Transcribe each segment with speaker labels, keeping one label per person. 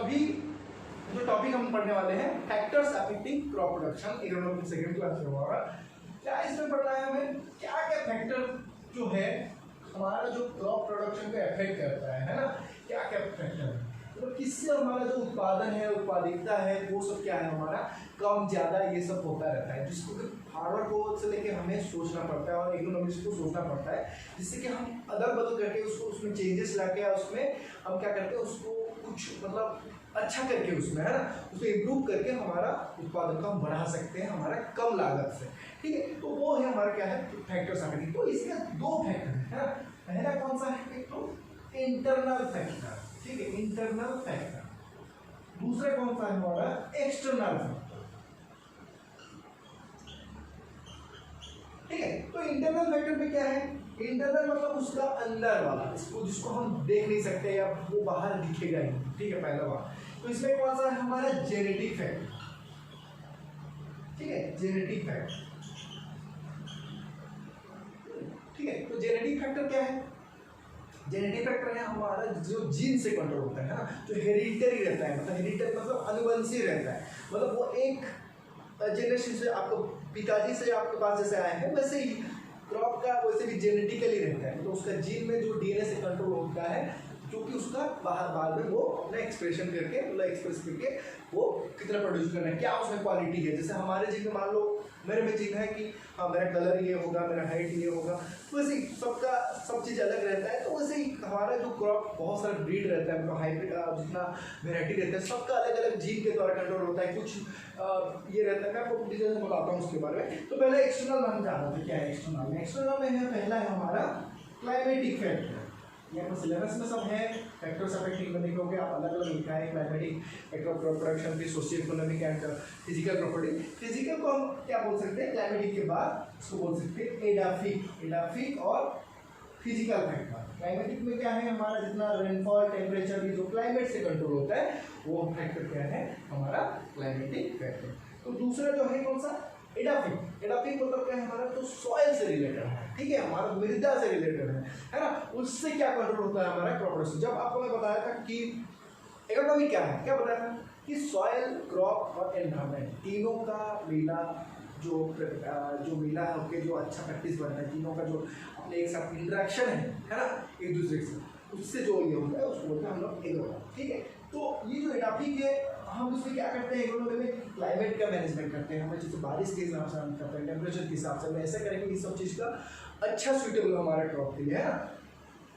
Speaker 1: अभी जो टॉपिक हम पढ़ने वाले हैं factors affecting crop production, economic second class में होगा। क्या इसमें पढ़ना है हमें, क्या क्या फैक्टर जो है हमारा जो क्रॉप प्रोडक्शन को अफेक्ट करता है ना, क्या क्या फैक्टर है, तो किससे हमारा जो उत्पादन है, उत्पादकता है, वो सब क्या है हमारा कम ज़्यादा ये सब होता रहता है, जिसको कि फार्मर को से लेके हमें सोचना पड़ता है और इकोनॉमिक्स को सोचना पड़ता है, जिससे कि हम अदल बदल करके उसको उसमें चेंजेस लाके उसमें हम क्या करते हैं उसको कुछ मतलब अच्छा करके उसमें है ना उसको इम्प्रूव करके हमारा उत्पादन को हम बढ़ा सकते हैं हमारा कम लागत से। ठीक है, तो वो है हमारा क्या है फैक्टर्स अफेक्टिंग। तो इसके दो फैक्टर है ना, पहला कौन सा है तो इंटरनल फैक्टर, ठीक है इंटरनल फैक्टर, दूसरा कौन सा है हमारा एक्सटर्नल फैक्टर। ठीक है, तो इंटरनल फैक्टर में क्या है, इंटरनल मतलब उसका अंदर वाला, इसको जिसको हम देख नहीं सकते या वो बाहर दिखेगा ही। ठीक है, पहला बात तो इसमें कौन सा है हमारा जेनेटिक फैक्टर। ठीक है, जेनेटिक फैक्टर। ठीक है, तो जेनेटिक फैक्टर क्या है, जेनेटिक फैक्टर है हमारा जो जीन से कंट्रोल होता है ना, जो हेरिडिटरी रहता है, मतलब हेरिडिटरी मतलब अनुवंशी रहता है, मतलब वो एक जनरेशन से आपको पिताजी से आपके पास जैसे आए हैं वैसे ही क्रॉप का वैसे भी जेनेटिकली रहता है, तो उसका जीन में जो डीएनए से कंट्रोल होता है, क्योंकि उसका बाहर बाद में वो अपना एक्सप्रेशन करके मतलब एक्सप्रेस करके वो कितना प्रोड्यूस करना है, क्या उसमें क्वालिटी है। जैसे हमारे जीन में मान लो मेरे में जीन है कि हाँ मेरा कलर ये होगा, मेरा हाइट ये होगा, वैसे ही सबका सब चीज़ अलग रहता है। तो वैसे ही हमारा जो क्रॉप बहुत सारा ब्रीड रहता है, मतलब हाइब्रिड जितना वेराइटी रहता है सबका अलग अलग जीन के द्वारा कंट्रोल होता है। कुछ ये रहता है, मैं आपको डिटेल में बताता हूँ उसके बारे में। तो पहले एक्सटर्नल हम जानते हैं क्या है एक्सटर्नल में। एक्सटर्नल में है पहला है हमारा क्लाइमेटिक फैक्टर, यहाँ पर सिलेबस में सब है फैक्टर्स अफेक्टिंग में देखोगे आप अलग अलग लिखा है क्लाइमेटिक फैक्टर प्रोडक्शन की socio economic and physical property. Physical को हम क्या बोल सकते हैं, क्लाइमेटिक के बाद उसको बोल सकते हैं एडाफिक, एडाफिक और फिजिकल फैक्टर। क्लाइमेटिक में क्या है हमारा जितना रेनफॉल टेम्परेचर जो क्लाइमेट से कंट्रोल होता है वो फैक्टर क्या है हमारा क्लाइमेटिक फैक्टर। तो दूसरा जो है कौन सा एडाफिक। एडाफिक मतलब क्या है हमारा तो सॉइल से रिलेटेड है, ठीक है हमारा मृदा से रिलेटेड है ना, उससे क्या कंट्रोल होता है हमारा क्रॉप प्रोडक्शन। जब आपको मैं बताया था कि इकोनॉमी क्या है, क्या बताया था कि सॉइल क्रॉप और एनवायरमेंट तीनों का मिला जो मिला है ओके, जो अच्छा प्रैक्टिस बनता है, तीनों का जो अपने एक साथ इंटरेक्शन है ना एक दूसरे से, उससे जो ये होता है उसको बोलते हैं हम लोग इकोनॉमी। ठीक है, तो ये जो एडाफिक है हम उसमें क्या करते हैं इकोनॉमी में क्लाइमेट का मैनेजमेंट करते हैं, हमें जैसे बारिश के हिसाब से हम करते हैं, टेम्परेचर के हिसाब से हम ऐसा करेंगे कि सब चीज़ का अच्छा सूटेबल हमारा क्रॉप के लिए है ना।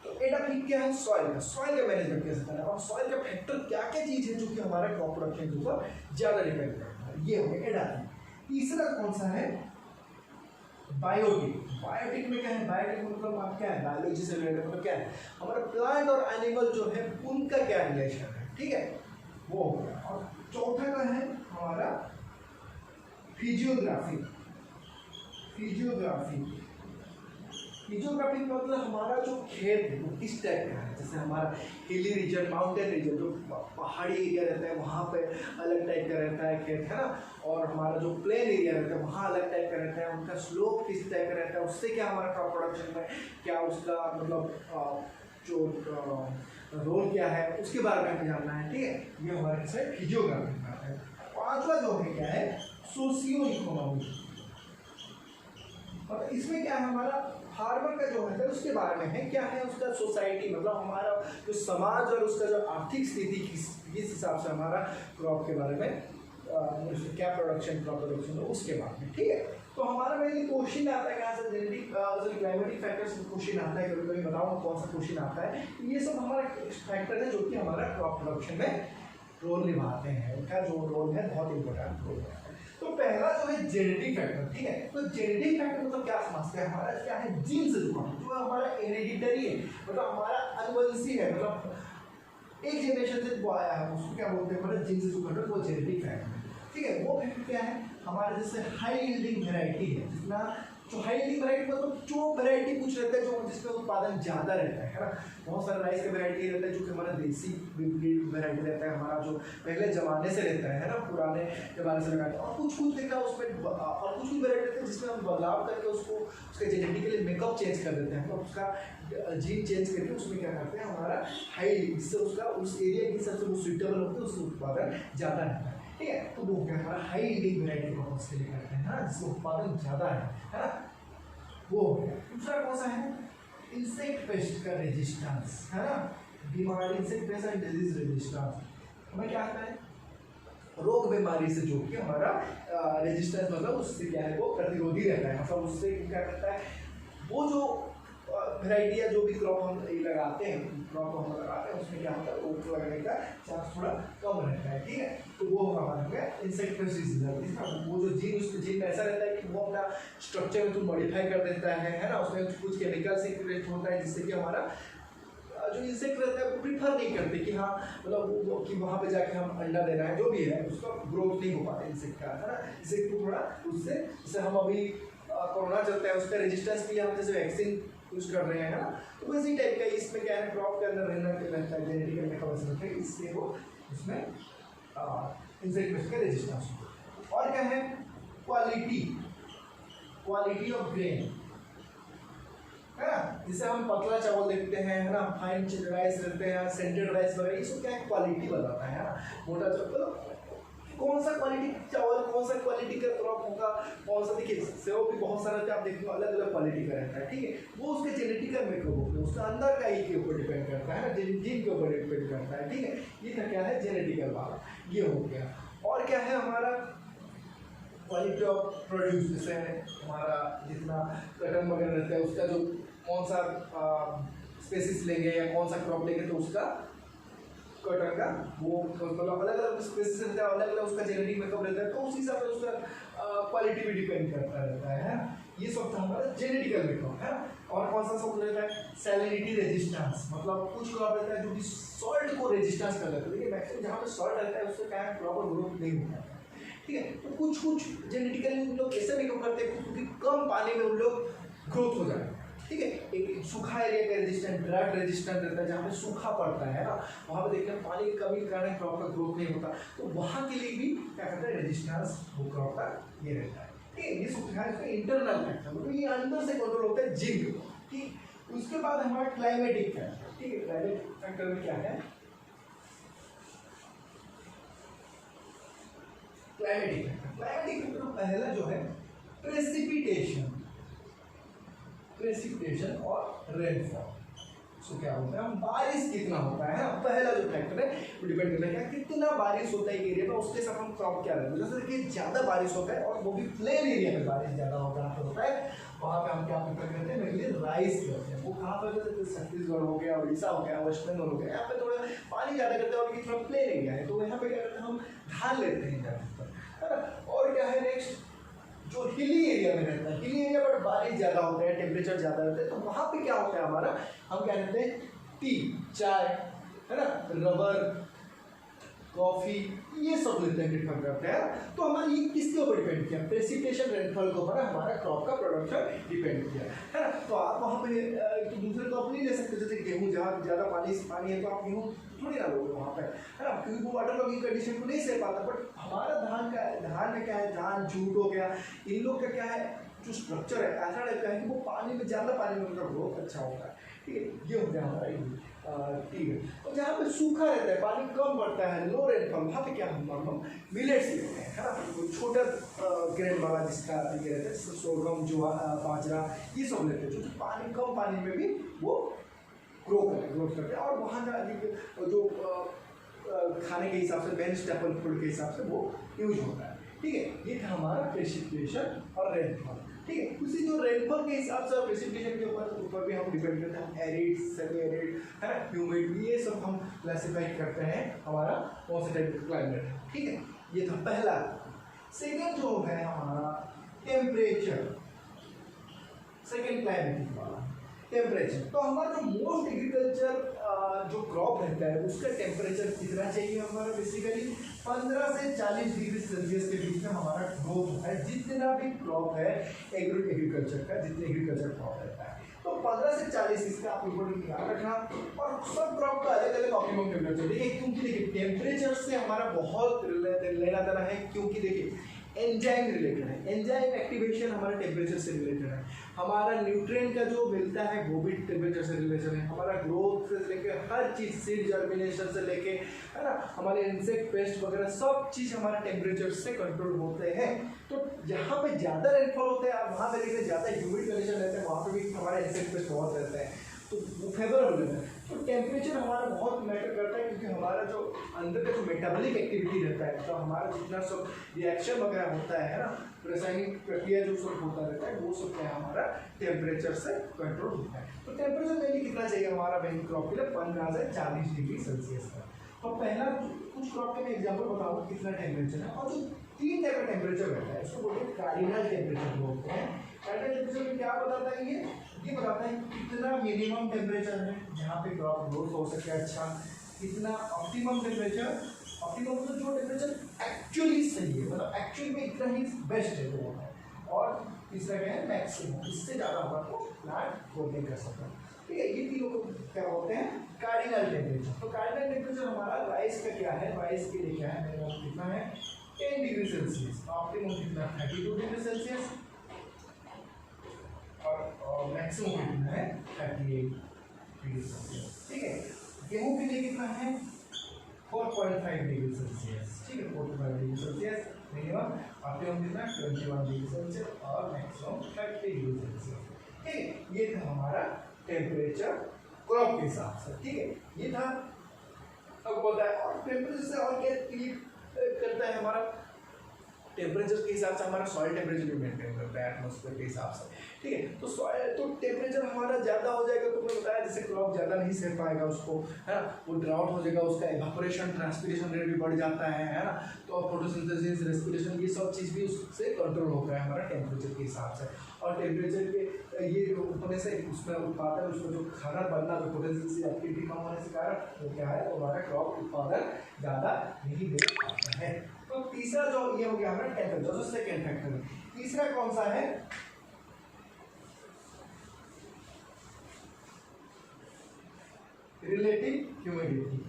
Speaker 1: तो एडाफिक क्या है सॉइल का मैनेजमेंट कैसे करना है और सॉइल का फैक्टर क्या क्या चीज़ है जो कि हमारा क्रॉप प्रोडक्शन के ऊपर ज़्यादा डिपेंड करता है, ये हो गया एडाफिक। तीसरा कौन सा है बायोटिक। बायोटिक में क्या है, बायोटिक मतलब आप क्या है बायोलॉजी से रिलेटेड, मतलब क्या है हमारा प्लांट और एनिमल जो है उनका क्या रिलेशन है, ठीक है वो हो गया। और चौथा का है हमारा फिजियोग्राफी। फिजियोग्राफी मतलब हमारा जो खेत है वो किस टाइप का है, जैसे हमारा हिली रीजन, माउंटेन रीजन जो पहाड़ी एरिया रहता है वहाँ पे अलग टाइप का रहता है खेत है ना, और हमारा जो प्लेन एरिया रहता है वहाँ अलग टाइप का रहता है, उनका स्लोप किस टाइप का रहता है, उससे क्या हमारा क्रॉप प्रोडक्शन में क्या उसका मतलब जो रोल क्या है उसके बारे में हमें जानना है। ठीक है, ये हमारे से फिजियोग्राफी का है। पांचवा जो है क्या है सोशियो इकोनॉमी, और इसमें क्या है हमारा फार्मर का जो है उसके बारे में है, क्या है उसका सोसाइटी मतलब हमारा जो समाज और उसका जो आर्थिक स्थिति किस हिसाब से हमारा क्रॉप के बारे में क्या प्रोडक्शन क्रॉप प्रोडक्शन उसके बारे में। ठीक है, तो हमारा मेनली क्वेश्चन आता है कहाँ से जेनेटिक क्लाइमेटिक फैक्टर्स क्वेश्चन आता है, कभी कभी बताऊँ कौन सा क्वेश्चन आता है। ये सब हमारा फैक्टर है जो कि हमारा क्रॉप प्रोडक्शन में रोल निभाते हैं, उनका जो रोल है बहुत इंपॉर्टेंट रोल है। तो पहला जो है जेनेटिक फैक्टर, ठीक है तो जेनेटिक फैक्टर मतलब क्या समझते हैं हमारा क्या है जीन से जो हमारा हेरिडिटरी है, मतलब हमारा अनुवंशी है, मतलब एक जनरेशन से वो आया है उसको क्या बोलते हैं मतलब जीन से जो कंट्रोल वो जेनेटिक फैक्टर है। ठीक है, वो फैक्टर क्या है हमारे जैसे हाई यील्डिंग वेराइटी है, जितना जो हाई यील्डिंग वैरायटी मतलब जो वैरायटी कुछ रहता है जो जिसमें उत्पादन ज़्यादा रहता है ना। बहुत सारा राइस का वैरायटी रहता है जो कि हमारा देसी वैरायटी रहता है, हमारा जो पहले ज़माने से रहता है ना, पुराने ज़माने से लगाते हैं। और कुछ कुछ देखा उसमें और कुछ कुछ वैरायटी रहते हैं जिसमें हम बदलाव करके उसको उसका जेनेटिकली मेकअप चेंज कर देते हैं, मतलब उसका जीन चेंज करके उसमें क्या करते हैं हमारा हाई, जिससे उसका उस एरिया के हिसाब से वो सुइटेबल होते हैं, उसका उत्पादन ज़्यादा रहता है। ठीक है, तो वो क्या हमारा हाई यील्डिंग वैरायटी को हम उसके लिए करते हैं ना, जिसमें उत्पादन ज़्यादा है ना, वो हो गया। दूसरा कौन सा है, इंसेक्ट पेस्ट का रेजिस्टेंस है ना, बीमारी insect pest and disease resistance. हमें क्या आता है, रोग बीमारी से जो कि हमारा रेजिस्टेंस मतलब उससे क्या है वो प्रतिरोधी रहता है, मतलब उससे क्या करता है वो जो वैरायटी है जो भी क्रॉप हम लगाते हैं, क्रॉप हम लगाते हैं उसमें क्या होता है रोग लगने का चांस थोड़ा कम रहता है। ठीक है, तो वो हमारा इंसेक्ट पेस्ट डिजीज, वो जो जीन उसके जीन में ऐसा रहता है कि वो अपना स्ट्रक्चर में तो मॉडिफाई कर देता है ना, उसमें कुछ केमिकल सीक्रेट होता है जिससे कि हमारा जो इंसेक्ट रहता है वो प्रीफर नहीं करते कि हाँ मतलब वो कि वहाँ पे जाके हम अंडा देना है, जो भी है उसका ग्रोथ नहीं हो पाता इंसेक्ट का, है ना। इंसेक्ट को थोड़ा उससे, जैसे हम अभी कोरोना चलता है उसका रेजिस्टेंस के लिए हम जैसे वैक्सीन यूज कर रहे हैं ना, तो वैसे ही टाइप का इसमें क्या है क्रॉप के अंदर रहता है जेनेटिकल मेकानिज्म है, इसलिए वो उसमें इंसेक्ट पेस्ट का रेजिस्टेंस। और क्या है, क्वालिटी ऑफ ग्रेन है ना, जिसे हम पतला चावल देखते हैं है ना, फाइन राइस रहते हैं, सेंटेड राइस वगैरह, ये सब क्या है क्वालिटी बताता है ना। मोटा चावल कौन सा क्वालिटी चावल, कौन सा क्वालिटी का क्रॉप होगा, कौन सा, देखिए सेव भी बहुत सारा आप देखते हो अलग अलग क्वालिटी का रहता है। ठीक है, वो उसके जेनेटिकल मेकअप होता है, उसका अंदर का ही के ऊपर डिपेंड करता है ना, जीन के ऊपर डिपेंड करता है। ठीक है, ये था क्या है जेनेटिकल वाला, ये हो गया। और क्या है हमारा क्वालिटी ऑफ प्रोड्यूस, जैसे हमारा जितना कटन वगैरह रहता है उसका जो कौन सा स्पेसिस लेंगे या कौन सा क्रॉप लेंगे तो उसका कटन का वो मतलब अलग अलग स्पेसिस रहता है, अलग अलग उसका जेनेटिक मेकअप रहता है, तो उस हिसाब से उसका क्वालिटी भी डिपेंड करता रहता है। ये सब था हमारा जेनेटिकल मेकअप है। और कौन सा सब रहता है, सैलिनिटी रेजिस्टेंस, मतलब कुछ क्रॉप रहता है जो कि सॉल्ट को रेजिस्टेंस कर देता है, देखिए मैक्सिमम जहाँ पे सॉल्ट रहता है उससे क्या है प्रॉपर ग्रोथ नहीं होता है। ठीक है, तो कुछ कुछ जेनेटिकली उन लोग ऐसे मेकअप करते हैं क्योंकि कम पानी में उन लोग ग्रोथ हो जाए। ठीक है, एक सूखा एरिया का रेजिस्टेंट, ड्रग रेजिस्टेंट रहता है, जहाँ पे सूखा पड़ता है ना, वहाँ पे देखते हैं पानी की कमी के कारण क्रॉप का ग्रोथ नहीं होता, तो वहाँ के लिए भी क्या करता है रेजिस्टेंस वो क्रॉप का ये रहता है। ठीक है, ये सूखा है इसका इंटरनल फैक्टर, मतलब ये अंदर से कंट्रोल होता है जिंक। ठीक, उसके बाद हमारा क्लाइमेटिक फैक्टर। ठीक है, क्लाइमेटिक फैक्टर में क्या है, क्लाइमेटिक फैक्टर पहला जो है प्रेसिपिटेशन और रेनफॉल। सो क्या होता है, बारिश कितना होता है ना, पहला जो फैक्टर है वो डिपेंड करता है कितना बारिश होता है एरिया में, उसके साथ हम क्रॉप क्या रहता है। जैसे देखिए ज़्यादा बारिश होता है और वो भी प्लेन एरिया में बारिश ज़्यादा होता है, वहाँ पे हम क्या प्रेफर करते हैं, मेरे राइस करते हैं। वो कहाँ पर जैसे छत्तीसगढ़ हो गया, उड़ीसा हो गया, वेस्ट बंगाल हो गया, यहाँ पे थोड़ा पानी ज़्यादा करते हैं और ये थोड़ा प्लेन एरिया है, तो यहाँ पे क्या करते हैं हम धान लेते हैं ज़्यादातर, है ना। और क्या है नेक्स्ट, जो हिली एरिया में रहता है, हिली एरिया पर बारिश ज़्यादा होता है, टेम्परेचर ज़्यादा रहता है, तो वहाँ पे क्या होता है हमारा, हम क्या कहते हैं टी, चाय, है ना, रबर, कॉफ़ी, ये सब लेते हैं प्रेफर करते हैं। तो हमारा ये किसके ऊपर डिपेंड किया, प्रेसिपिटेशन रेनफॉल के ऊपर हमारा क्रॉप का प्रोडक्शन डिपेंड किया, है ना। तो आप वहाँ पे तो दूसरे क्रॉप नहीं ले सकते, जैसे गेहूँ जहाँ ज़्यादा पानी है तो आप गेहूँ थोड़ी ना लोगे वहाँ पे, है ना, क्योंकि वो वाटर लॉगिंग कंडीशन को नहीं सह पाता। बट हमारा धान में क्या है, धान, जूट हो गया, इन लोग का क्या है जो स्ट्रक्चर है ऐसा रहता है कि वो पानी में ज़्यादा पानी में उनका ग्रोथ अच्छा होता है। ठीक है, ये हो गया हमारा ठीक है। और जहाँ पे सूखा रहता है, पानी कम पड़ता है, लो रेनफॉल, वहाँ पे क्या हम मिलेट्स लेते हैं, है ना, छोटा ग्रेन वाला जिसका ये रहता है, सोरगम, बाजरा, ये सब लेते हैं जो पानी कम पानी में भी वो ग्रोथ करते हैं। और वहाँ का जो खाने के हिसाब से मेन स्टेपल फूड के हिसाब से वो यूज होता है। ठीक है, ये था हमारा प्रेसिपिटेशन और रेनफॉल। ठीक है, उसी जो रेनफॉल के हिसाब से प्रेसिपिटेशन के ऊपर भी हम डिपेंड करते हैं, एरिड, सेमी एरिड, है ना, ह्यूमिड, ये सब हम क्लासिफाई करते हैं हमारा कौन सा टाइप का क्लाइमेट है। ठीक है, ये था पहला। सेकेंड जो है हमारा टेम्परेचर, सेकेंड क्लाइमेटिक वाला। टेम्परेचर, तो हमारा जो मोस्ट एग्रीकल्चर जो क्रॉप रहता है उसका टेम्परेचर कितना चाहिए हमारा, बेसिकली 15 से 40 डिग्री सेल्सियस के बीच में हमारा ग्रोथ है जितना भी क्रॉप है एग्रीकल्चर का, जितने एग्रीकल्चर क्रॉप रहता है। तो 15 से 40 इसका आप इम्पोर्टेंट ध्यान रखना। और सब क्रॉप का अलग अलग ऑप्टिमम टेम्परेचर देखिए, क्योंकि देखिए टेम्परेचर से हमारा बहुत लेना देना है, क्योंकि देखिए एंजाइम रिलेटेड है, एंजाइम एक्टिवेशन हमारा टेम्परेचर से रिलेटेड है, हमारा न्यूट्रिएंट का जो मिलता है वो भी टेम्परेचर से रिलेटेड है, हमारा ग्रोथ से लेके हर चीज़, सीड जर्मिनेशन से लेके, है ना, हमारे इंसेक्ट पेस्ट वगैरह सब चीज़ हमारा टेम्परेचर से कंट्रोल होते हैं। तो जहाँ पे ज़्यादा रेनफॉल होता है, वहाँ पे देखिए ज़्यादा ह्यूमिड कंडीशन रहते हैं, वहाँ पे भी हमारे इंसेक्ट पेस्ट बहुत रहते हैं, तो वो फेवरेबल है। तो टेम्परेचर हमारा बहुत मैटर करता है, क्योंकि हमारा जो अंदर का जो मेटाबॉलिक एक्टिविटी रहता है, तो हमारा जितना सब रिएक्शन वगैरह होता है ना, रासायनिक प्रक्रिया जो सब होता रहता है, वो सब क्या हमारा टेम्परेचर से कंट्रोल होता है। तो टेम्परेचर मेनली कितना चाहिए हमारा बेन क्रॉप के लिए, 15 से 40 डिग्री सेल्सियस का। और पहला कुछ क्रॉप के मैं एग्जाम्पल बताऊँ कितना टेम्परेचर है। और जो 3 टाइप का टेम्परेचर रहता है उसको बोलते हैं कार्डिनल टेम्परेचर बोलते हैं। कार्डिनल टेम्परेचर में क्या बताता है, ये बताता है कितना मिनिमम टेम्परेचर है जहाँ पे क्रॉप ग्रोथ हो सके अच्छा, कितना ऑप्टिमम टेम्परेचर, ऑप्टिमम मतलब जो टेम्परेचर एक्चुअली सही है, मतलब एक्चुअली में इतना ही बेस्ट है वो है। और तीसरा क्या है, मैक्सिमम, इससे ज़्यादा होगा तो प्लांट ग्रोथ नहीं कर सकता। ठीक है, ये तीनों को क्या होते हैं, कार्डिनल टेम्परेचर। तो कार्डिनल टेम्परेचर हमारा राइस का क्या है, राइस के लिए क्या है, मिनिमम कितना है 10 डिग्री सेल्सियस, ऑप्टिमम कितना 32 डिग्री सेल्सियस, और मैक्सिमम कितना है 38 डिग्री सेल्सियस। ठीक है, गेहूं के लिए कितना है 4.5 डिग्री सेल्सियस। ठीक है, 45 डिग्री सेल्सियस मिनिमम, ऑप्टिमम कितना 21 डिग्री सेल्सियस और मैक्सिमम 30 डिग्री सेल्सियस। ठीक है, ये था हमारा टेम्परेचर क्रॉप के हिसाब से। ठीक है, ये था। अब बोलता है और टेम्परेचर से और क्या करता है हमारा, टेम्परेचर के हिसाब से हमारा सॉइल टेम्परेचर भी मेंटेन करता है एटमॉस्फेयर के हिसाब से। ठीक है, तो सॉइल तो टेम्परेचर हमारा ज़्यादा हो जाएगा तो मैंने बताया जैसे क्रॉप ज़्यादा नहीं सह पाएगा उसको, है ना, वो ड्राउट हो जाएगा, उसका इवापोरेशन ट्रांसपिरेशन रेट भी बढ़ जाता है ना, तो फोटोसिंथेसिस रेस्पिरेशन ये सब चीज़ भी उससे कंट्रोल होता है हमारा टेम्परेचर के हिसाब से। और टेम्परेचर के ये होने से उसमें उत्पादन, उसमें जो खाना बनना, जो फोटोसिंथेसिस एक्टिविटी कम होने से कारण वो क्या है, हमारा क्रॉप उत्पादन ज़्यादा नहीं दे पाता है। तो तीसरा जो ये हो गया हमारा टेम्परेचर, जो सेकेंड फैक्टर है। तीसरा कौन सा है, रिलेटिव ह्यूमिडिटी।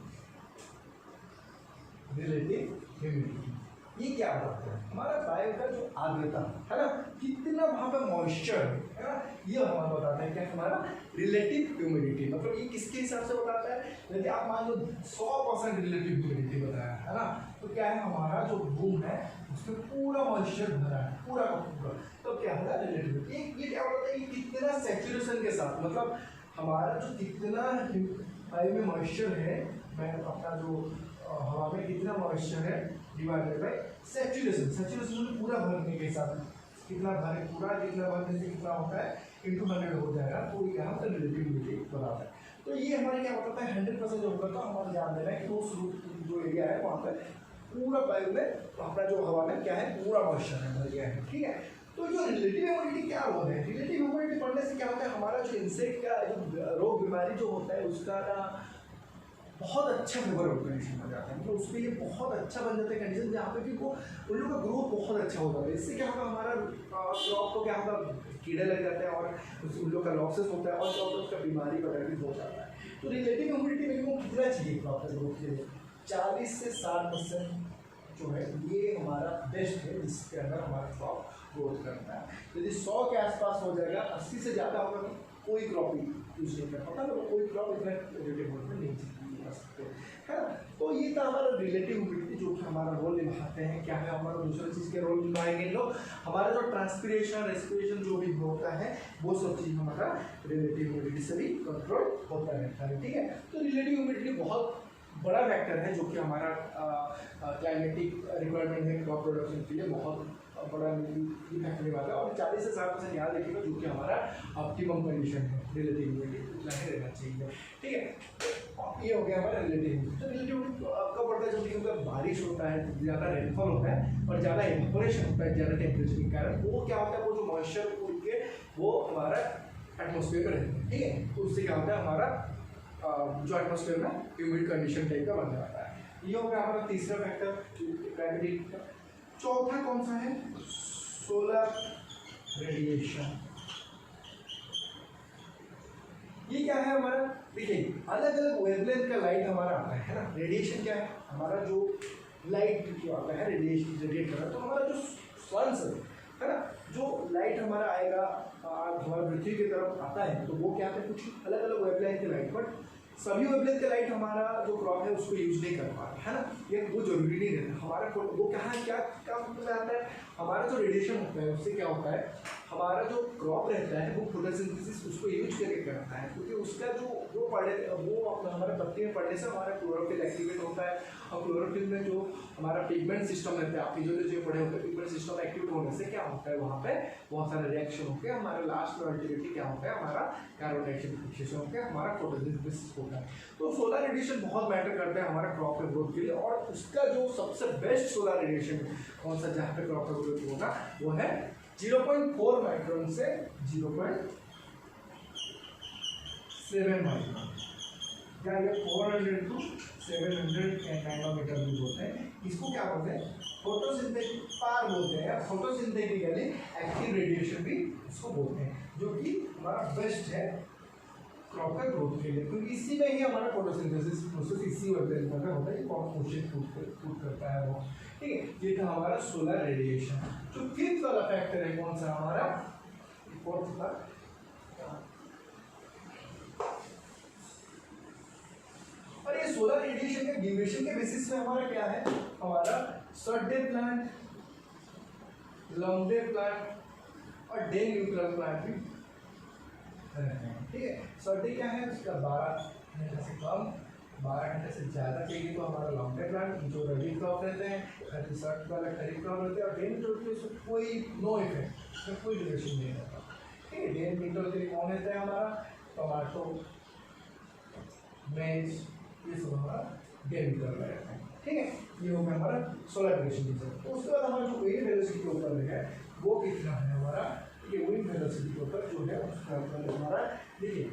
Speaker 1: रिलेटिव ह्यूमिडिटी ये क्या बताता है, हमारा वायु का जो आर्द्रता है ना, कितना वहाँ पे मॉइस्चर है ना, ये हमारा बताता है क्या, हमारा रिलेटिव ह्यूमिडिटी। मतलब ये किसके हिसाब से बताता है, यदि आप मान लो 100% रिलेटिव ह्यूमिडिटी बताया है ना, तो क्या है हमारा जो रूम है उसमें पूरा मॉइस्चर भरा है, पूरा का पूरा, तो क्या होगा रिलेटिव। ये क्या बताता है, ये कितना सैचुरेशन के साथ, मतलब हमारा जो कितना वायु में मॉइस्चर है, मैं अपना जो हवा में कितना मॉइस्चर है डिवाइडेड बाय सैचुरेशन। सैचुरेशन में पूरा भरने के हिसाब से कितना भरे, पूरा कितना भरने से कितना होता है इंटू 100 हो जाएगा, तो ये यहाँ पर रिलेटिव ह्यूमिडिटी बताता है। तो ये हमारे क्या बताता है 100% जो होगा, तो हमारा ध्यान देना है कि उस जो एरिया है वहाँ पर पूरा वायु में अपना जो हवा में क्या है पूरा मॉइस्चर है भर गया है। ठीक है, तो जो रिलेटिव ह्यूमिडिटी क्या रोल है, रिलेटिव ह्यूमिडिटी बढ़ने से क्या होता है, हमारा जो इंसेक्ट का जो रोग बीमारी जो होता है उसका ना बहुत अच्छा फेवरेबल कंडीशन हो जाता है, मतलब उसके लिए बहुत अच्छा बन जाता है कंडीशन, जहाँ पे कि वो उन लोगों का ग्रोथ बहुत अच्छा हो जाता है। इससे क्या होगा, हमारा क्रॉप को क्या होगा, कीड़े लग जाते हैं और उन लोग का लॉसेस होता है और क्या होता है उसका बीमारी वगैरह भी हो जाता है। तो रिलेटिव ह्यूमिडिटी मिनिमम कितना चाहिए क्रॉप के ग्रोथ के लिए, 40 से 60% जो है ये हमारा बेस्ट है, जिसके अंदर हमारा क्रॉप ग्रोथ करता है। यदि 100 के आसपास हो जाएगा, 80 से ज़्यादा होगा तो कोई क्रॉप यूज नहीं कर पाता, तो कोई क्रॉप इतना रिलेटिव में नहीं कर सकते है ना। तो ये था हमारा रिलेटिव ह्यूमिडिटी, जो कि हमारा रोल निभाते हैं। क्या है हमारा दूसरे चीज़ के रोल निभाएंगे इन लोग, हमारा जो ट्रांसपिरेशन रेस्पिरेशन जो भी होता है वो सब चीज़ हमारा रिलेटिव ह्यूमिडिटी से भी कंट्रोल होता रहता है। ठीक है, तो रिलेटिव ह्यूमिडिटी बहुत बड़ा फैक्टर है जो कि हमारा क्लाइमेटिक रिक्वायरमेंट है क्रॉप प्रोडक्शन के लिए बहुत बड़ा इफेक्ट निभाता है। और 40 से 60% याद रखिएगा, जो कि हमारा ऑप्टिमम कंडीशन है रिलेटिव ह्यूमिडिटी उतना ही रहना चाहिए। ठीक है, ये हो गया हमारा रिलेटिव ह्यूमिडिटी। तो रिलेटिव कब बढ़ता है, जब कि बारिश होता है, ज़्यादा रेनफॉल होता है और ज़्यादा इवेपोरेशन होता है ज़्यादा टेम्परेचर के कारण, वो क्या होता है, वो जो मॉइस्चर उड़ के वो हमारा एटमोसफेयर में रहते हैं, ठीक है। तो उससे क्या होता है हमारा जो एटमोसफेयर में ह्यूमिड कंडीशन टाइप का बन जाता है। ये हो गया हमारा तीसरा फैक्टर ग्रेविटी का। चौथा कौन सा है? Solar radiation. ये क्या है हमारा? देखिए अलग अलग वेवलेंथ का लाइट हमारा आता है ना। रेडिएशन क्या है? हमारा जो लाइट जो आता है रेडिएशन रेडिएट कर रहा है, तो हमारा जो सन है ना, जो लाइट हमारा आएगा हमारा पृथ्वी की तरफ आता है, तो वो क्या है कुछ अलग अलग वेवलेंथ के लाइट, बट सभी वेवलेंथ के लाइट हमारा जो क्रॉप है उसको यूज नहीं कर पा रहा है ना। ये वो जरूरी नहीं रहता हमारा। वो कहाँ क्या काम में आता है? हमारा जो रेडिएशन होता है उससे क्या होता है, हमारा जो क्रॉप रहता है वो फोटोसिंथेसिस उसको यूज करके करता है, क्योंकि उसका जो पड़े वो हमारे पत्ती में पड़ने से हमारा क्लोरोफिल एक्टिवेट होता है, और क्लोरोफिल में जो हमारा पिगमेंट सिस्टम रहता है, आप फिजियोलॉजी पढ़े होते हैं, पिगमेंट सिस्टम एक्टिवेट होने से क्या होता है वहाँ पे बहुत सारे रिएक्शन होकर हमारे लास्ट में अल्टीमेटली क्या होता है हमारा कार्बन डाइऑक्साइड फिक्सेशन होकर हमारा फोटोसिंथेसिस होता है। तो सोलर रेडिएशन बहुत मैटर करता है हमारा क्रॉप के ग्रोथ के लिए, और उसका जो सबसे बेस्ट सोलर रेडिएशन कौन सा जहाँ पे क्रॉप का ग्रोथ होगा वो है 0.4 माइक्रोन से 0.7 माइक्रोन, या ये 400 to 700 नैनोमीटर भी बोलते हैं। इसको क्या बोलते हैं? फोटोसिंथेटिक पार बोलते हैं, फोटोसिंथेटिकली एक्टिव रेडिएशन भी इसको बोलते हैं, जो कि हमारा बेस्ट है क्रॉप का ग्रोथ के लिए, क्योंकि इसी में ही हमारा फोटोसिंथेसिस प्रोसेस इसी वेवलेंथ में होता है, कौन पोषक फूड करता है वो, ठीक है। ये था हमारा सोलर रेडिएशन। जो फिफ्थ वाला फैक्टर है कौन सा हमारा? फोर्थ था और ये सोलर रेडिएशन के ड्यूरेशन के बेसिस पे हमारा क्या है? हमारा short day plant, long day plant और डे न्यूट्रल प्लांट भी रहते हैं, ठीक है। शॉर्ट डे क्या है? उसका 12 घंटे से कम, 12 घंटे से ज़्यादा चाहिए तो हमारा लॉन्ग डे प्लांट, जो रबी क्रॉप रहते हैं, शॉर्ट वाला खरीफ क्रॉप रहते हैं, और डे न्यूट्रल के उसमें कोई नो इफेक्ट, उसमें कोई ड्यूरेशन नहीं रहता, ठीक है। डे न्यूट्रल के लिए कौन रहता है हमारा? टमाटो, मेज, ये सब हमारा डे न्यूट्रल रहता है, ठीक है। ये हो गया हमारा सोलर रेडिएशन। तो उसके बाद हमारा जो विंड वेलोसिटी के ऊपर है वो कितना है हमारा? ये विंड वेलोसिटी के ऊपर जो है उसका ऊपर हमारा देखिए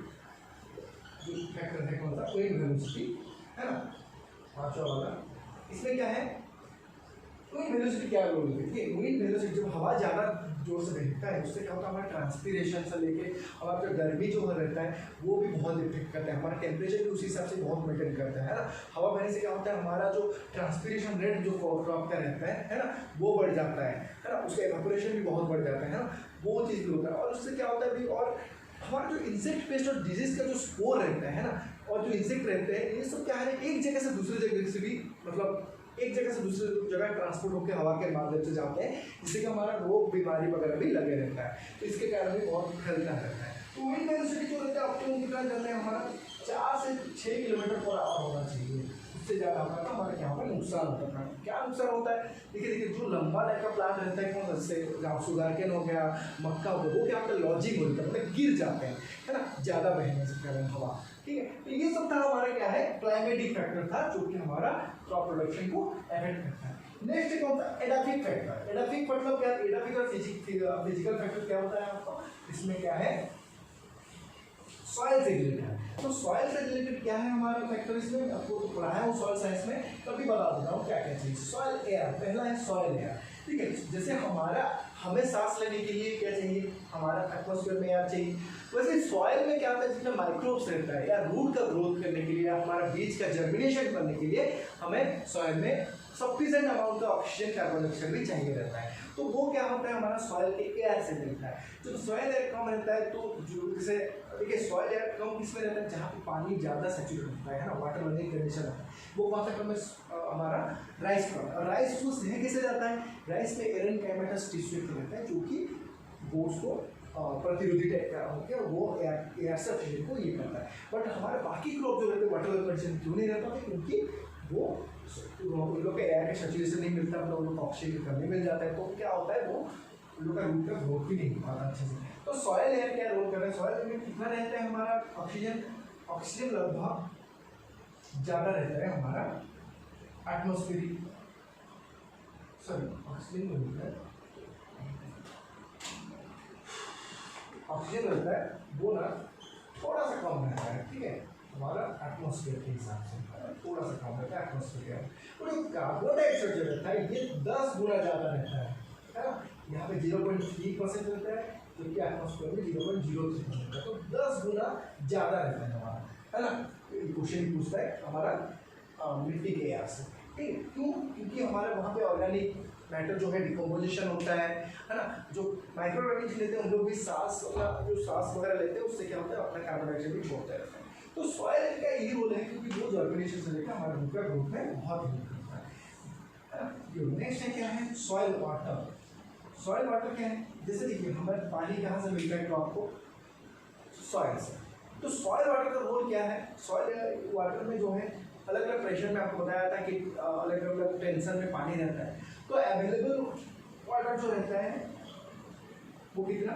Speaker 1: जो फैक्टर है कौन सा? विंड वेलोसिटी है ना, पांचवा वाला। इसमें क्या है? विंड वेलोसिटी क्या रोल है? विंड वेलोसिटी जब हवा ज़्यादा जोर से बहता है उससे क्या होता है हमारा ट्रांसपीरेशन से लेके हमारा जो गर्मी जो रहता है वो भी बहुत इफेक्ट करता है, हमारा टेम्परेचर भी उसी हिसाब से बहुत मेंटेन करता है ना। हवा बहने से क्या होता है हमारा जो ट्रांसपीरेशन रेट जो क्रॉप का रहता है ना, वो बढ़ जाता है ना, उसका इवेपोरेशन भी बहुत बढ़ जाता है ना, वो चीज़ भी होता है। और उससे क्या होता है भी, और हमारा जो इंसेक्ट पेस्ट और डिजीज का जो स्पोर रहता है ना, और जो इंसेक्ट रहते हैं ये सब क्या है एक जगह से दूसरी जगह से भी, मतलब एक जगह से दूसरी जगह ट्रांसपोर्ट होकर हवा के माध्यम से जाते हैं, जिससे कि हमारा रोग बीमारी वगैरह भी लगे रहता है, तो इसके कारण भी बहुत फैलता रहता है। तो विंड वेलोसिटी जो रहता है ऑप्टिमम कितना जाता है हमारा? 4 से 6 किलोमीटर पर आवर होना चाहिए, उससे ज़्यादा होता है हमारे यहाँ पर नुकसान होता है। क्या नुकसान होता है? देखिए जो लंबा टाइप का प्लांट रहता है कौन से सुगारकेन हो गया, मक्का हो गया, वो क्या होता है लॉजिंग होता है, मतलब गिर जाते हैं है ना, ज़्यादा बहने से कारण हवा, ठीक है। तो ये सब था हमारा क्या है क्लाइमेटिक फैक्टर था जो कि हमारा क्रॉप प्रोडक्शन को अफेक्ट करता है। नेक्स्ट कौन सा? एडाफिक फैक्टर। एडाफिक मतलब क्या? एडाफिक और फिजिकल फैक्टर क्या होता है आपको? इसमें क्या है? सॉइल से रिलेटेड। तो सॉइल से रिलेटेड क्या है हमारा फैक्टर? इसमें आपको तो पढ़ा है वो सॉइल साइंस में, तभी बता देता हूँ क्या क्या चाहिए। सॉइल एयर, पहला है सॉइल एयर, ठीक है। जैसे हमें सांस लेने के लिए क्या चाहिए? हमारा एटमॉस्फेयर में एयर चाहिए। वैसे सॉइल में क्या होता है? जिसमें माइक्रोब्स रहता है या रूट का ग्रोथ करने के लिए, हमारा बीज का जर्मिनेशन करने के लिए हमें सॉइल में सफिशिएंट अमाउंट का ऑक्सीजन, कार्बन डाइऑक्साइड भी चाहिए रहता है। तो वो क्या होता है हमारा सॉइल के एयर से मिलता है। जब सॉइल एयर कम रहता है तो जो जैसे देखिए सॉइल एयर कम किसमें रहता है? जहाँ पे पानी ज़्यादा सैचुरेट होता है ना, वाटर लर्निंग कंडीशन होता है, वो कौन सा क्रम है? हमारा राइस क्रम। और राइस को सह कैसे जाता है? राइस में एरेनकाइमेटस टिश्यू रहता है जो कि वो उसको प्रतिरोधी टाइप का होकर वो एयर से ऑक्सीजन को ये करता है। बट हमारे बाकी क्रॉप जो रहते हैं वाटर कंडीशन क्यों नहीं रहता है? क्योंकि वो उन लोग का एयर का सैचुरेशन नहीं मिलता, मतलब उन लोग को ऑक्सीजन की कमी मिल जाता है, तो क्या होता है वो उन लोग का रूट का ग्रोथ भी नहीं हो पाता अच्छे से। तो सॉइल एयर क्या रोल कर रहा है? सॉइल में कितना रहता है हमारा ऑक्सीजन? ऑक्सीजन लगभग ज़्यादा रहता है हमारा एटमॉस्फेरिक, सॉरी ऑक्सीजन में होता है ऑक्सीजन रहता है वो ना थोड़ा सा कम रहता है, ठीक है, हमारा एटमॉस्फेयर के हिसाब से थोड़ा सा कम रहता है एटमॉस्फेयर का। और कार्बन डाइऑक्साइड जो रहता है ये 10 गुना ज़्यादा रहता है ना, यहाँ पे 0.3% रहता है जबकि एटमॉस्फेयर में 0.03% रहता है, तो 10 गुना ज़्यादा रहता है हमारा, है ना। क्वेश्चन पूछता है हमारा मिट्टी के एयर से, ठीक है, क्यों? क्योंकि हमारे वहाँ पे ऑर्गेनिक मैटर जो है डिकम्पोजिशन होता है ना। जो माइक्रो ऑर्गेनिज्म लेते हैं उन लोग भी सांस जो सांस वगैरह लेते हैं उससे क्या होता है अपना कार्बन डाइऑक्साइड भी छोड़ते रहते हैं। तो सॉइल का यही रोल है क्योंकि वो जर्मिनेशन से लेकर हमारे रूट का ग्रोथ में बहुत हेल्प करता है। नेक्स्ट है क्या है सॉइल वाटर। सॉइल वाटर क्या है? जैसे देखिए हमें पानी कहाँ से मिलता है क्रॉप को? सॉइल से। तो सॉइल वाटर का रोल क्या है? सॉइल वाटर में जो है अलग अलग प्रेशर में आपको बताया था कि अलग अलग टेंशन में पानी रहता है, तो अवेलेबल वाटर जो रहता है वो कितना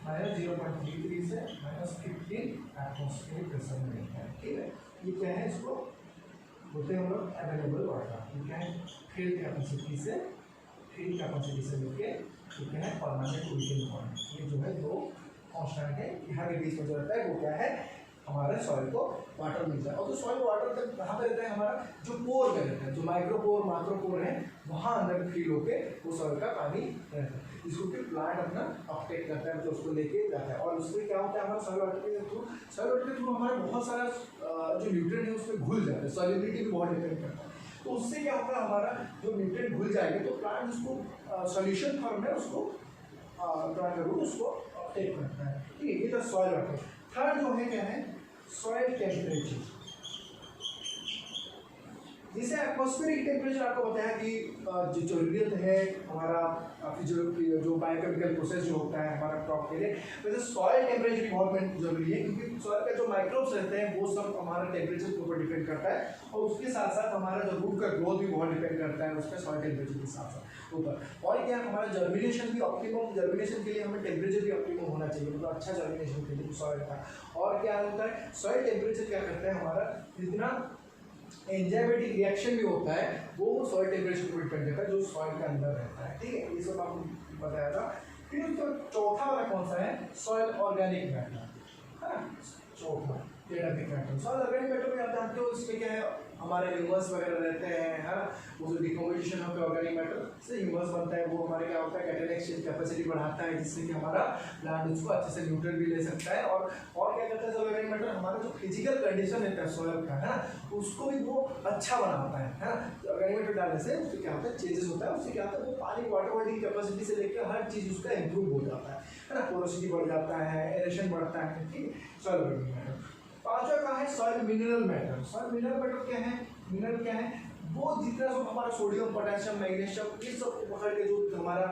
Speaker 1: -0.33 से -15 एटमॉस्फेरिक प्रेशर में रहता है, ठीक है। ये क्या है? इसको बोलते हैं हम लोग अवेलेबल वाटर। ये क्या है? फील्ड कैपेसिटी से लेके ये क्या है? Permanent boiling point. ये जो है दो कांस्टेंट है, यहाँ के बीच में जो रहता है वो क्या है? हमारे सॉइल को वाटर मिलता है। और तो सॉइल वाटर तक कहाँ पे रहता है? हमारा जो पोर में रहता है, जो माइक्रोपोर माइक्रोपोर है वहाँ अंदर फील होके वो सॉइल का पानी रहता है, जिसको कि प्लांट अपना अपटेक करता है, मतलब उसको लेके जाता है। और उसमें क्या होता है हमारा सॉइल वाटर के थ्रू हमारा बहुत सारा जो न्यूट्रिएंट है उसमें घुल जाता है। सॉल्युबिलिटी भी बहुत डिपेंड करता है। तो उससे क्या होता है हमारा जो न्यूट्रिएंट घुल जाएंगे तो प्लांट उसको सॉल्यूशन फॉर्म में उसको प्लांट का रूट उसको अपटेक करता है, ठीक है। ये था सॉइल वाटर। थर्ड जो है क्या है? Soil temperature. जैसे एटमॉस्फेरिक टेम्परेचर आपको बताया कि जो जरूरत है हमारा जो बायोकेमिकल प्रोसेस जो होता है हमारा क्रॉप के लिए, वैसे सॉइल टेम्परेचर भी बहुत जरूरी है क्योंकि सॉइल का जो माइक्रोब्स रहते हैं वो सब हमारा टेम्परेचर के ऊपर डिपेंड करता है, और उसके साथ साथ हमारा जो रूट का ग्रोथ भी बहुत डिपेंड करता है उसके सॉइल टेम्परेचर के साथ साथ ऊपर। और क्या हमारा जर्मिनेशन भी ऑप्टिमम, जर्मिनेशन के लिए हमें टेम्परेचर भी ऑप्टिमम होना चाहिए, मतलब अच्छा जर्मिनेशन के लिए सॉइल का। और क्या होता है सॉइल टेम्परेचर क्या करता है हमारा जितना एंजाइमेटिक रिएक्शन भी होता है वो सॉइल टेम्परेचर पर डिपेंड करता है जो सॉइल के अंदर रहता है, ठीक है। ये सब आपको बताया था। फिर तो चौथा वाला कौन सा है? सॉइल ऑर्गेनिक मैटर, है ना। चौथा एडैपिक मैटर। सॉइल ऑर्गेनिक मैटर में आप जानते हो इसमें क्या है हमारे ह्यूमस वगैरह रहते हैं, है ना। वो जो डिकम्पोजिशन होता है ऑर्गेनिक मैटर से ह्यूमस बनता है, वो हमारे क्या होता है कैटायन एक्सचेंज कैपेसिटी बढ़ाता है जिससे कि हमारा प्लांट उसको अच्छे से न्यूट्रिएंट भी ले सकता है। और क्या करता है ऑर्गेनिक मैटर हमारा जो फिजिकल कंडीशन रहता है सॉइल का, है ना, उसको भी वो अच्छा बनाता है ना। ऑर्गेनिक मैटर डालने से उससे क्या होता है चेंजेस होता है, उससे क्या होता है वो पानी वाटर होल्डिंग कैपेसिटी से लेकर हर चीज़ उसका इंप्रूव हो जाता है ना। पोरोसिटी बढ़ जाता है, एरेशन बढ़ता है, ठीक है। Soil organic matter. पांचवा का है soil mineral matter. Soil mineral matter क्या है? मिनरल क्या है? वो जितना सब हमारा सोडियम पोटेशियम मैग्नीशियम ये सब पकड़ के जो हमारा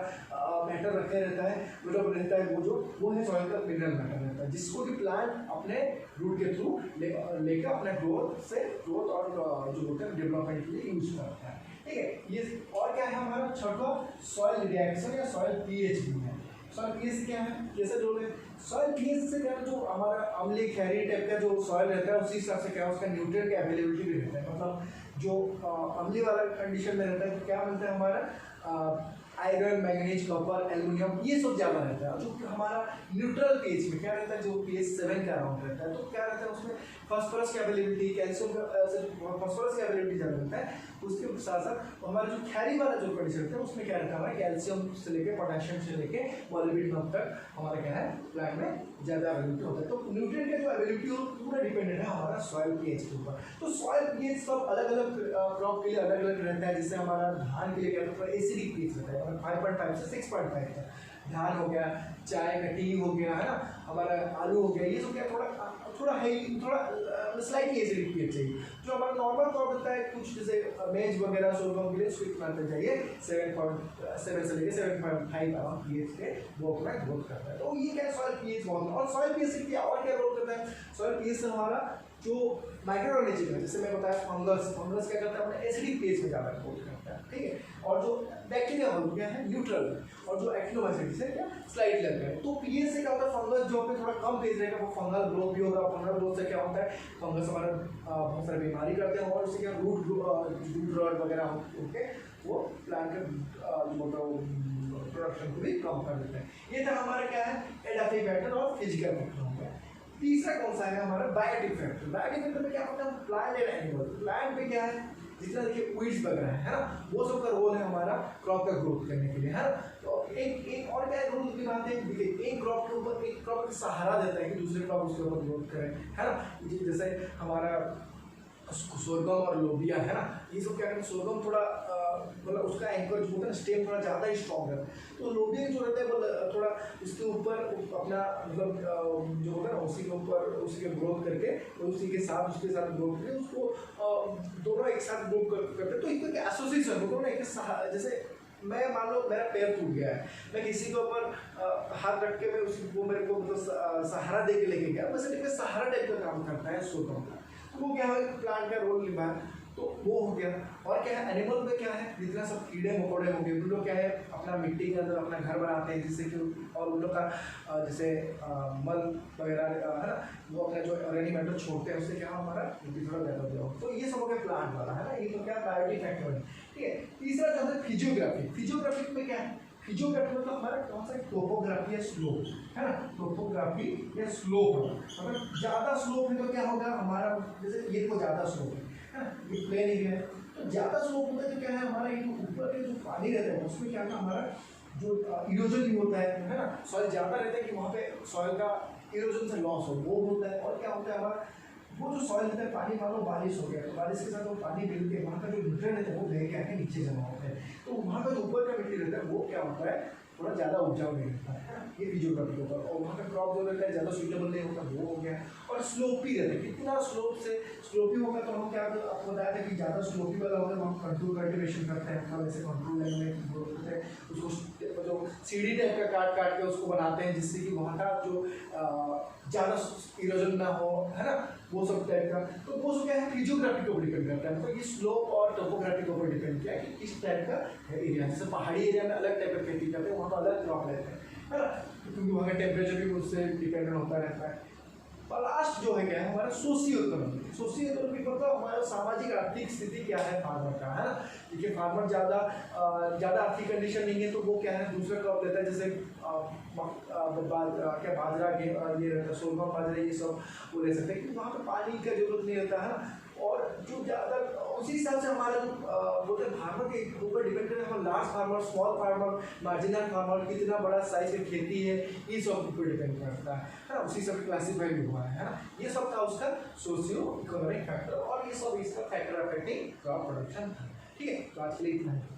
Speaker 1: मैटर रखे रहता है मतलब रहता है वो है सॉइल का मिनरल मैटर रहता है, जिसको कि प्लांट अपने रूट के थ्रू लेकर अपने ग्रोथ और जो होता है डेवलपमेंट के लिए यूज करता है, ठीक है। ये और क्या है हमारा छठा? सॉइल रिएक्शन या सॉइल पीएच भी है। सॉइल पीएच क्या है? कैसे जोड़े? सॉइल पीएच से क्या है जो हमारा अम्लीय खैरी टाइप का जो सॉइल रहता है उसी हिसाब से क्या है उसका न्यूट्रिएंट का अवेलेबिलिटी भी रहता है। मतलब जो अम्लीय वाला कंडीशन में रहता है तो क्या मिलता है हमारा आयरन मैंगनीज कॉपर एल्यूमिनियम ये सब ज़्यादा रहता है। जो हमारा न्यूट्रल पीएच में क्या रहता है जो पीएच 7 का अराउंड रहता है तो क्या रहता है उसमें फास्फोरस की अवेलेबिलिटी कैल्शियम फास्फोरस की अवेलेबिलिटी ज़्यादा रहता है। उसके साथ साथ हमारा जो खैरी वाला जो कंडीशन रहता है उसमें क्या रहता है हमारा कैल्शियम से लेकर पोटेशियम से लेकर मॉलिब्डेनम तक हमारा क्या है प्लांट में ज़्यादा अवेलेबिलिटी होता है। तो न्यूट्रिएंट का जो अवेलेबिलिटी हो पूरा डिपेंडेंट है हमारा सॉइल पीएच के ऊपर। तो सॉइल पीएच सब अलग अलग क्रॉप के लिए अलग अलग रहता है। जैसे हमारा धान के लिए क्या रहता है एसिडिक पीएच रहता है 5.5 से 6.5 तक। धान हो गया, चाय का टी हो गया, है ना, हमारा आलू हो गया, ये सब क्या थोड़ा हाई थोड़ा स्लाइटली एसिडिक पीएच चाहिए। जो हमारा नॉर्मल क्रॉप होता है कुछ जैसे मेज वगैरह सोलगम के लिए उसको कितना चाहिए 7.7 से लेकर 7.5 अराउंड पीएच के वो अपना ग्रोथ करता है। तो ये क्या सॉइल पीएच बहुत। और सॉइल पीएच से क्या और क्या ग्रोथ करता है? सॉइल पीएच से हमारा जो माइक्रो ऑर्गेनिज्म है जैसे मैं बताया फंगस क्या करता है अपने एसिडिक पीएच में ज़्यादा ग्रोथ करता है, ठीक है। और जो बैक्टीरिया हो गया है न्यूट्रल, और जो एक्टिनोमाइसीट्स है क्या स्लाइड लग गया है। तो पीएच से क्या होता है, फंगस जो पे थोड़ा कम पेज रहेगा वो फंगल ग्रोथ भी होगा। फंगल ग्रोथ से क्या होता है, फंगस हमारा बहुत सारी बीमारी करते हैं और उससे क्या रूट रॉट वगैरह होके वो प्लांट का प्रोडक्शन को भी कम कर देते हैं। ये था हमारा क्या है एडाप्टिव फैक्टर और फिजिकल फैक्टर हो गया। तीसरा कौन सा है हमारा बायोटिक फैक्टर। बायोटिक फैक्टर में क्या होता है, प्लांट एंड एनिमल, प्लांट पे क्या है जितना देखिए वीड्स वगैरह है ना, वो सब का रोल है हमारा क्रॉप का ग्रोथ करने के लिए, है ना। तो एक और क्या रोल की बात है, देखिए एक क्रॉप के ऊपर एक क्रॉप का सहारा देता है कि दूसरे क्रॉप उसके ऊपर ग्रोथ करे, है ना। जैसे हमारा सोरगम और लोबिया है ना, ये सब क्या करते हैं, सोरगम थोड़ा मतलब उसका एंकर जो होता है स्टेम थोड़ा ज़्यादा ही स्ट्रॉन्ग है। तो लोबिया जो रहता है वो थोड़ा उसके ऊपर अपना मतलब जो होता है ना उसी के ऊपर उसी के ग्रोथ करके उसी के साथ उसके साथ ग्रोथ करके उसको दोनों एक साथ ग्रो करते। तो एक एसोसिएशन होता है ना, एक जैसे मैं मान लो मेरा पैर टूट गया है, मैं किसी के ऊपर हाथ रख के मैं उसी को मेरे को मतलब सहारा दे के लेके गया, वैसे देखिए सहारा टाइप का काम करता है सोरगम का। तो वो क्या है प्लांट का रोल निभाया, तो वो हो गया। और क्या है एनिमल में क्या है, जितना सब कीड़े मकोड़े हो गए, उन लोग क्या है अपना मिट्टी के अंदर अपना घर बनाते हैं जिससे कि, और उन लोग का जैसे मल वगैरह है ना, वो अपना जो ऑर्गेनिक मैटर छोड़ते हैं उससे क्या हमारा मिट्टी थोड़ा बेहतर हो जाओ। तो ये सब हो गया प्लांट वाला, है ना, ये तो क्या बायोटिक फैक्टर है, ठीक है। तीसरा जो है फिजियोग्राफी। फिजियोग्राफी में क्या है, फिजियोग्राफी मतलब हमारा कौन सा टोपोग्राफी या स्लोप, है ना, टोपोग्राफी या स्लोप। अगर ज़्यादा स्लोप है तो क्या होगा हमारा, जैसे ये तो ज़्यादा स्लोप है ना, ये प्लेन एरिया है, तो ज़्यादा स्लोप होता है तो क्या है हमारा ये ऊपर के जो पानी रहता है उसमें क्या है हमारा जो इरोजन भी होता है ना, सॉइल ज़्यादा रहता है कि वहाँ पे सॉइल का इरोजन से लॉस हो वो होता है। और क्या होता है हमारा वो जो सॉइल होता है, पानी मान लो बारिश हो गया तो बारिश के साथ वो पानी मिल के वहाँ का जो न्यूट्रिएंट रहता है वो बह के आके नीचे जमा होता है, तो वहाँ का जो ऊपर का मिट्टी रहता है वो क्या होता है थोड़ा ज़्यादा उपजाऊ नहीं रहता है, ये फिजियोग्राफी के ऊपर। और वहाँ का क्रॉप जो रहता है ज़्यादा सूटेबल नहीं होता वो हो गया। और स्लोपी रहता है, कितना स्लोप से स्लोपी होगा तो हम क्या आपको बताया था कि ज़्यादा स्लोपी वाला होगा तो हम कंट्रोल कल्टिवेशन करते हैं, मतलब ऐसे कंट्रोल लाइन में ग्रो करते हैं, उसको जो सीढ़ी टाइप का काट के उसको बनाते हैं जिससे कि वहाँ का जो ज़्यादा इरोजन ना हो, है ना, वो सब टाइप का। तो वो सब क्या है फिजियोग्राफी के ऊपर डिपेंड करता है, मतलब ये स्लोप और टोपोग्राफी के ऊपर डिपेंड किया है कि किस टाइप का एरिया, जैसे पहाड़ी एरिया में अलग टाइप का खेती करते हैं वहाँ पर अलग क्रॉप रहते हैं, है ना, क्योंकि वहाँ का टेम्परेचर भी उससे डिपेंडेंट होता रहता है। और लास्ट जो है क्या है हमारा सोशियो इकोनॉमिक। सोशियो इकोनॉमिक मतलब हमारा सामाजिक आर्थिक स्थिति क्या है फार्मर का, है ना। देखिए फार्मर ज़्यादा आर्थिक कंडीशन नहीं है तो वो क्या है दूसरा क्रॉप लेता है, जैसे क्या बाजरा ये रहता है, सोलमा बाजरा ये सब वो ले सकते हैं क्योंकि वहाँ पर पानी का जरूरत नहीं रहता है ना। और जो ज़्यादा उसी हिसाब से हमारा जो बोलते हैं फार्मर के ऊपर डिपेंड करते हैं, हम large farmer, small farmer, marginal farmer, कितना बड़ा साइज की खेती है, ये सब ऊपर डिपेंड करता है ना, उसी सब क्लासीफाई भी हुआ है ना। ये सब था उसका सोशियो इकोनॉमिक फैक्टर और ये सब इसका फैक्टर अफेक्टिंग क्रॉप प्रोडक्शन था। ठीक है, तो आज के लिए इतना है।